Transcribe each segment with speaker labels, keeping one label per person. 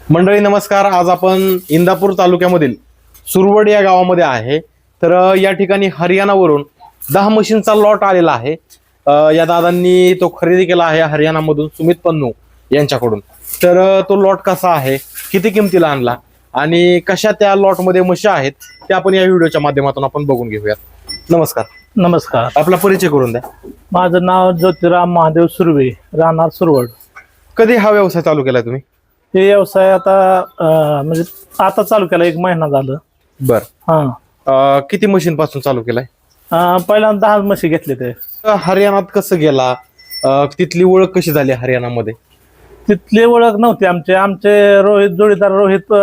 Speaker 1: मंडळी नमस्कार. आज आपण इंदापूर तालुक्यामधील सुरवड या गावामध्ये आहे. तर या ठिकाणी हरियाणावरून 10 मशीनचा लॉट आलेला आहे. या दादांनी तो खरेदी केला आहे हरियाणामधून सुमित पन्नू यांच्याकडून. तर तो लॉट कसा आहे, किती किमतीला आणला आणि कशा त्या लॉट मध्ये मशी आहेत ते आपण या व्हिडिओच्या माध्यमातून आपण बघून घेऊयात. नमस्कार.
Speaker 2: नमस्कार.
Speaker 1: आपला परिचय करून द्या.
Speaker 2: माझं नाव ज्योतिराम महादेव सुर्वे, राहणार सुरवड.
Speaker 1: कधी हा व्यवसाय चालू केलाय तुम्ही?
Speaker 2: हे व्यवसाय आता म्हणजे आता चालू केला, 1 महिना झालं.
Speaker 1: बर.
Speaker 2: हा.
Speaker 1: किती मशीन पासून चालू केलाय?
Speaker 2: पहिल्यांदा 10 म्हशी घेतले ते.
Speaker 1: हरियाणात कसं गेला, तिथली ओळख कशी झाली हरियाणामध्ये?
Speaker 2: तिथली ओळख नव्हती. आमचे जोडीदार रोहित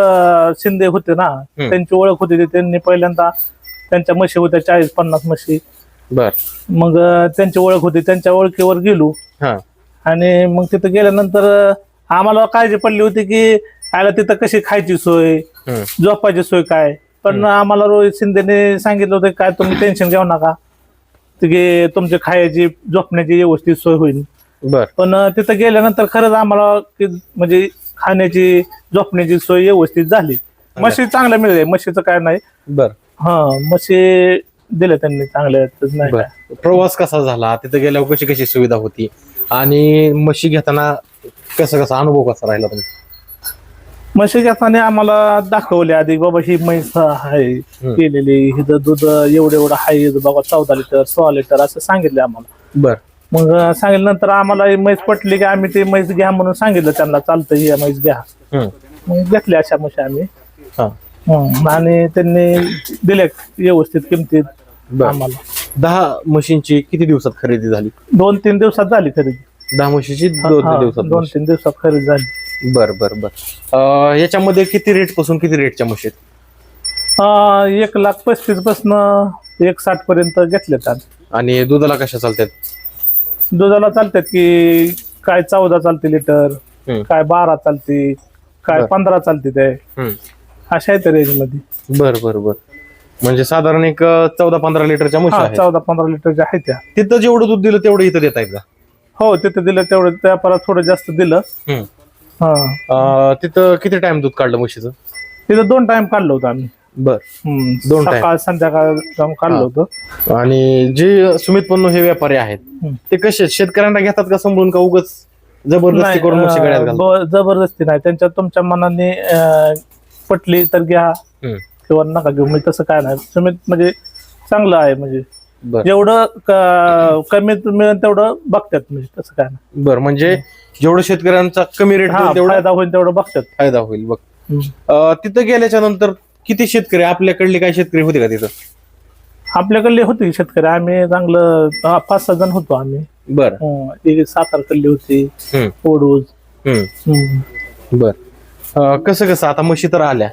Speaker 2: शिंदे होते ना, त्यांची ओळख होती. त्यांनी पहिल्यांदा त्यांच्या म्हशी होत्या 40-50 म्हशी.
Speaker 1: बर.
Speaker 2: मग त्यांची ओळख होती, त्यांच्या ओळखीवर गेलो.
Speaker 1: हा.
Speaker 2: आणि मग तिथं गेल्यानंतर आम्हाला काळजी पडली होती की आयला तिथं कशी खायची सोय, झोपायची सोय काय. पण आम्हाला रोहित शिंदेने सांगितलं होतं काय तुम्ही टेन्शन घेऊ नका, की तुमची खायची झोपण्याची व्यवस्थित सोय होईल.
Speaker 1: बर.
Speaker 2: पण तिथं गेल्यानंतर खरंच आम्हाला की म्हणजे खाण्याची झोपण्याची सोय व्यवस्थित झाली. म्हशी चांगल्या मिळाल्या, म्हशीचं काय नाही.
Speaker 1: बर.
Speaker 2: हा, म्हशी दिल्या त्यांनी चांगल्या नाही काय.
Speaker 1: प्रवास कसा झाला, तिथे गेल्यावर कशी कशी सुविधा होती आणि म्हशी घेताना कसा अनुभव कसा राहिला तुमचा?
Speaker 2: म्हशी घेताना आम्हाला दाखवले आधी बाबा ही म्हैस आहे केलेली, हिचं दूध एवढं आहे बाबा, 14 लिटर 16 लिटर असं सांगितले आम्हाला.
Speaker 1: बर.
Speaker 2: मग सांगितल्यानंतर आम्हाला ही म्हैस पटली की आम्ही ती म्हैस घ्या म्हणून सांगितलं त्यांना, चालतं ही म्हैस घ्या. मग घेतल्या अशा म्हशी आम्ही. आणि त्यांनी दिल्या व्यवस्थित किमतीत आम्हाला.
Speaker 1: 10 म्हशींची किती दिवसात खरेदी झाली?
Speaker 2: 2-3 दिवसात झाली खरेदी.
Speaker 1: 10 म्हशीची 2 दिवसात?
Speaker 2: 2-3 दिवसात खरेदी झाली.
Speaker 1: बर बर बर. याच्यामध्ये किती रेट पासून किती रेटच्या म्हशी?
Speaker 2: 1,35,000 पासून 1,60,000 पर्यंत घेतले.
Speaker 1: आणि दुधाला कशा चालतात?
Speaker 2: दुधाला चालतात की काय 14 चालते लिटर, काय 12 चालते, काय 15 चालते. ते अशा आहेत रेंज मध्ये.
Speaker 1: बर बर बर. म्हणजे साधारण एक 14-15 लिटरच्या म्हशी आहेत.
Speaker 2: 14-15 लिटरच्या आहेत त्या.
Speaker 1: तिथं जेवढं दूध दिलं तेवढं इथं देतायत का?
Speaker 2: हो, तिथं दिलं तेवढं, त्या परत थोडं जास्त दिलं.
Speaker 1: तिथं किती टाइम दूध काढलं म्हशीचं?
Speaker 2: तिथं 2 टाइम काढलं होतं आम्ही.
Speaker 1: बर. 2 टाइम
Speaker 2: सकाळ संध्याकाळ काढलं होतं.
Speaker 1: आणि जे सुमित पन्नू हे व्यापारी आहेत ते कसे शेतकऱ्यांना घेतात का समजून, का उगाच जबरदस्ती करून म्हशी गळ्यात घालतात?
Speaker 2: जबरदस्ती नाही, त्यांच्या तुमच्या मनाने पटली तर घ्या किंवा नका घेऊ, म्हणजे तसं काय नाही. सुमित म्हणजे चांगलं आहे, म्हणजे जेवढं कमीत मिळेल तेवढं बघतात, म्हणजे तसं काय नाही.
Speaker 1: बर. म्हणजे जेवढं शेतकऱ्यांचा कमी रेट
Speaker 2: फायदा होईल तेवढं बघतात.
Speaker 1: फायदा होईल बघ. तिथं गेल्याच्या नंतर किती शेतकरी, आपल्याकडले काय शेतकरी होते का तिथं?
Speaker 2: आपल्याकडले होते शेतकरी, आम्ही चांगलं 5-6 जण होतो आम्ही.
Speaker 1: बर.
Speaker 2: एक सातारकडली होती, ओडूज.
Speaker 1: बर. कसं कसं आता म्हशी तर आल्या,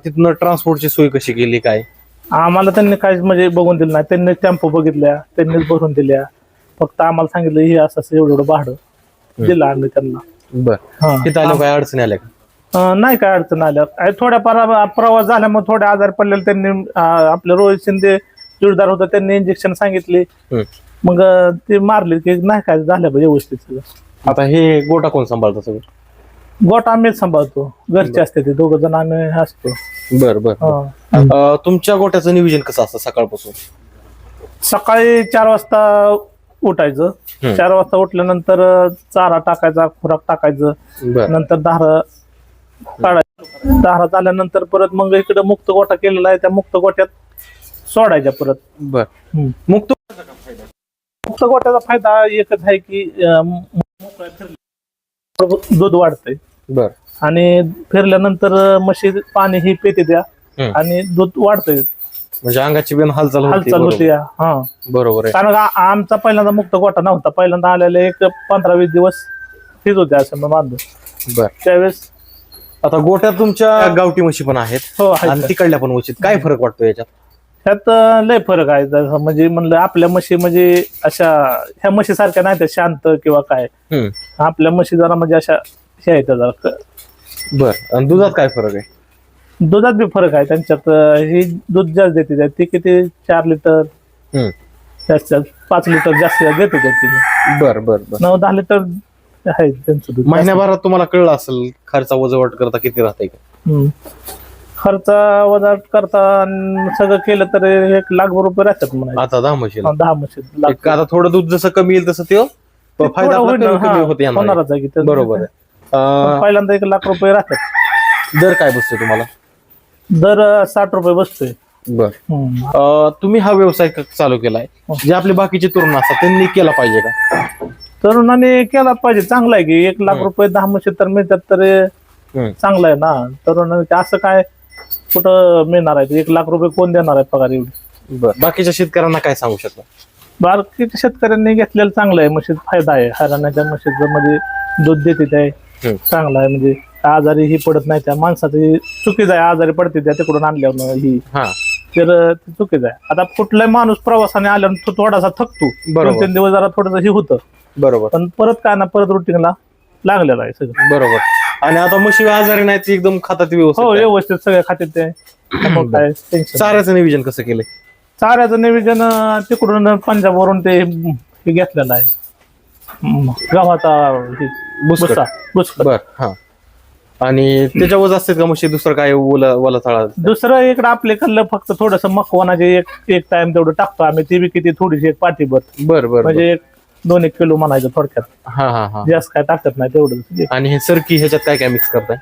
Speaker 1: तिथनं ट्रान्सपोर्टची सोय कशी केली काय?
Speaker 2: आम्हाला त्यांनी काय म्हणजे बघून दिलं नाही. त्यांनी टेम्पो बघितल्या, त्यांनीच भरून दिल्या. फक्त आम्हाला सांगितलं हे असं एवढं भाडं दिलं आम्ही त्यांना.
Speaker 1: बर. तिथं आल्या काय अडचणी आल्या का?
Speaker 2: नाही काय अडचण आल्या. थोड्या प्रवास झाल्यामुळे थोडे आजार पडलेले त्यांनी आपले रोहित शिंदे जोडीदार होता, त्यांनी इंजेक्शन सांगितले. मग ते मारले की नाही काय झालं व्यवस्थित सगळं.
Speaker 1: आता हे गोटा कोण सांभाळतं सगळं?
Speaker 2: गोटा आम्हीच सांभाळतो, घरचे असते ते 2 जण आम्ही असतो.
Speaker 1: बर बर. तुमच्या गोट्याचं नियोजन कसं असतं सकाळपासून?
Speaker 2: सकाळी 4 वाजता उठायचं. 4 वाजता उठल्यानंतर चारा टाकायचा, खुराक टाकायचं, नंतर धारा काढायचं. धारा झाल्यानंतर परत मग इकडे मुक्त गोठा केलेला आहे, त्या मुक्त गोट्यात सोडायच्या परत.
Speaker 1: बर. मुक्त
Speaker 2: गोट्याचा फायदा एकच आहे की दूध वाढतंय.
Speaker 1: बर.
Speaker 2: आणि फिरल्यानंतर म्हशी पाणी ही पेते द्या आणि दूध वाढतंय,
Speaker 1: म्हणजे अंगाची बिन हालचाल
Speaker 2: होते. हा,
Speaker 1: बरोबर आहे.
Speaker 2: कारण आमचा पहिल्यांदा मुक्त गोठा नव्हता. पहिल्यांदा आलेले एक 15-20 दिवस हेच होते असं बांधून.
Speaker 1: बर.
Speaker 2: त्यावेळेस
Speaker 1: आता गोट्यात तुमच्या गावठी म्हशी पण आहेत.
Speaker 2: हो,
Speaker 1: आणि तिकडल्या पण म्हशीत काय फरक वाटतो याच्यात?
Speaker 2: ह्यात लय फरक आहे. म्हणजे म्हणलं आपल्या म्हशी म्हणजे अशा ह्या म्हशी सारख्या नाही त्या शांत किंवा काय. आपल्या म्हशी जरा म्हणजे अशा हे आहेत जरा.
Speaker 1: बर. आणि दुधात काय फरक आहे?
Speaker 2: दुधात बी फरक आहे त्यांच्यात. ही दूध जास्त देते, ती किती 4 लिटर जास्त 5 लिटर जास्त देते.
Speaker 1: बर बर बर.
Speaker 2: 9-10 लिटर आहे त्यांचं दूध.
Speaker 1: महिन्याभरात तुम्हाला कळलं असेल खर्चा वजवट करता किती राहते का?
Speaker 2: हम्म. खर्च वजा करता आणि सगळं केलं तर 1,00,000 राहतात म्हणा.
Speaker 1: आता 10 म्हशी
Speaker 2: 10 म्हशी
Speaker 1: आता थोडं दूध जसं कमी येईल तसं ते फायदा आपला कमी होते येणार.
Speaker 2: होणारच आहे की ते.
Speaker 1: बरोबर आहे.
Speaker 2: पहिल्यांदा 1,00,000 राहतात.
Speaker 1: दर काय बसतो तुम्हाला?
Speaker 2: दर 60 रुपये बसतोय.
Speaker 1: बर. तुम्ही हा व्यवसाय चालू केलाय, जे आपले बाकीचे तरुण असतात त्यांनी केला पाहिजे का?
Speaker 2: तरुणाने केला पाहिजे. चांगला आहे की 1,00,000 10 म्हशी तर मिळतात तर चांगलं आहे ना. तरुणाने असं काय कुठं मिळणार आहे? 1,00,000 कोण देणार आहे पगार एवढी?
Speaker 1: बर. बाकीच्या शेतकऱ्यांना काय सांगू शकता?
Speaker 2: बाकीच्या शेतकऱ्यांनी घेतलेलं चांगलं आहे. म्हशीत फायदा आहे. हरियाणाच्या म्हशीचं म्हणजे दूध देते ते चांगलं आहे. म्हणजे आजारी ही पडत नाही. त्या माणसाची चुकीच आहे. आजारी पडते त्या तिकडून आणल्यावर ही तर चुकीच आहे. आता कुठलाही माणूस प्रवासाने आल्यावर तो थोडासा थकतो. 2-3 दिवस जरा थोडंसं हे होतं.
Speaker 1: बरोबर.
Speaker 2: पण परत काय ना परत रुटीनला लागलेलं आहे सगळं.
Speaker 1: बरोबर. आणि आता म्हशी आजारी नाही ती एकदम खातात व्यवस्थित.
Speaker 2: हो व्यवस्थित सगळे खाते ते. त्यामुळे काय टेन्शन.
Speaker 1: चाऱ्याचं नियोजन कसं केलंय?
Speaker 2: चाऱ्याचं नियोजन तिकडून पंजाबवरून ते हे घेतलेलं आहे. गव्हाचा भुसका.
Speaker 1: बर. हा. आणि त्याच्यावर असतात का म्हशी दुसरं काय ओला चाळा?
Speaker 2: दुसरं इकडं आपले खाल्लं फक्त थोडस मखवानाचे एक टाइम तेवढं टाकतो आम्ही. ती बी किती थोडीशी 1 पाटीभर.
Speaker 1: बर बर.
Speaker 2: म्हणजे 2-1 किलो म्हणायचं थोडक्यात.
Speaker 1: हा हा हा.
Speaker 2: जास्त काय टाकत नाही तेवढं.
Speaker 1: आणि हे सरकी ह्याच्यात काय काय मिक्स करताय?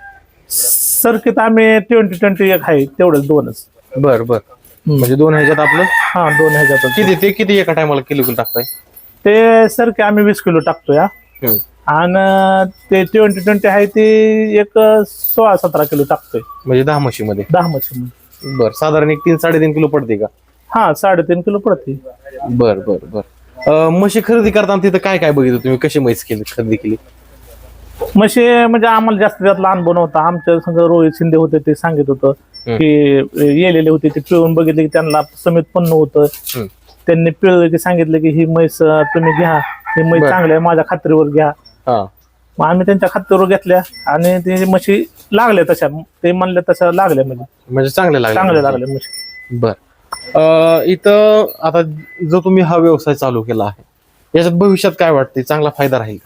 Speaker 2: सरकीत आम्ही 20-20 एक आहे तेवढंच 2च.
Speaker 1: बर बर. म्हणजे 2 ह्याच्यात आपलं
Speaker 2: 2 ह्याच्यात
Speaker 1: किती एका टायमाला किलो टाकताय?
Speaker 2: ते सरकी आम्ही 20 किलो टाकतो या. आणि ते 20-20 आहे ते एक 16-17 किलो टाकतोय.
Speaker 1: म्हणजे 10 म्हशीमध्ये?
Speaker 2: 10 म्हशीमध्ये.
Speaker 1: बर. साधारण एक 3-3.5 किलो पडते का?
Speaker 2: 3.5 किलो पडते.
Speaker 1: बर बर बर. म्हशी खरेदी करताना तिथं काय काय बघितलं तुम्ही? कशी म्हैस खरेदी केली?
Speaker 2: म्हशी म्हणजे आम्हाला जास्त त्यातला अनुभव नव्हता. आमच्या संग रोहित शिंदे होते. ते सांगित होतं की येलेले होते ते पिळून बघितले की त्यांना समित पन्न होतं. त्यांनी पिळलं की सांगितलं की ही म्हैस तुम्ही घ्या. ही म्हैस चांगली आहे. माझ्या खात्रीवर घ्या. मग आम्ही त्यांच्या खात्रीवर घेतल्या आणि ते म्हशी लागल्या तशा. ते म्हणले तशा लागल्या. म्हणजे चांगले लागले म्हशी.
Speaker 1: बर. इथं आता जो तुम्ही हा व्यवसाय चालू केला आहे याच्यात भविष्यात काय वाटते? चांगला फायदा राहील?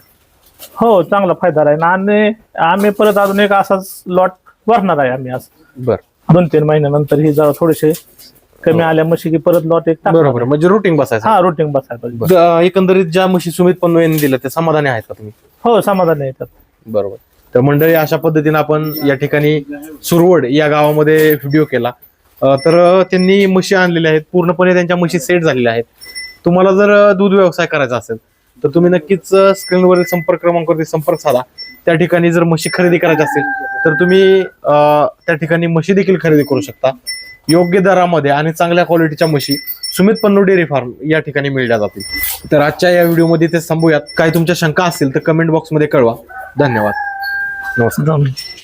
Speaker 2: हो चांगला फायदा राहील. आणि आम्ही परत अजून एक असाच लॉट भरणार आहे आम्ही आज.
Speaker 1: बर.
Speaker 2: 2-3 महिन्यानंतर ही जरा थोडेसे कमी आल्या म्हशी की परत लॉट एक टाकणार.
Speaker 1: बरोबर. म्हणजे रुटीन बसायचं.
Speaker 2: रुटीन बसायचं.
Speaker 1: एकंदरीत ज्या म्हशी सुमित पन्नू यांनी दिल्या त्या समाधानी आहेत का तुम्ही?
Speaker 2: हो समाधान येतात.
Speaker 1: बरोबर. तर मंडळी अशा पद्धतीने आपण या ठिकाणी सुरवड या गावामध्ये व्हिडिओ केला. तर त्यांनी म्हशी आणलेल्या आहेत. पूर्णपणे त्यांच्या म्हशी सेट झालेल्या आहेत. तुम्हाला जर दूध व्यवसाय करायचा असेल तर तुम्ही नक्कीच स्क्रीनवरील संपर्क क्रमांकावरती संपर्क साधा. त्या ठिकाणी जर म्हशी खरेदी करायची असेल तर तुम्ही त्या ठिकाणी म्हशी देखील खरेदी करू शकता. योग्य दरामध्ये आणि चांगल्या क्वालिटीच्या म्हशी सुमित पन्नू डेअरी फार्म या ठिकाणी मिळल्या जातील. तर आजच्या या व्हिडिओमध्ये ते थांबूयात. काही तुमच्या शंका असतील तर कमेंट बॉक्समध्ये कळवा. धन्यवाद. नमस्कार.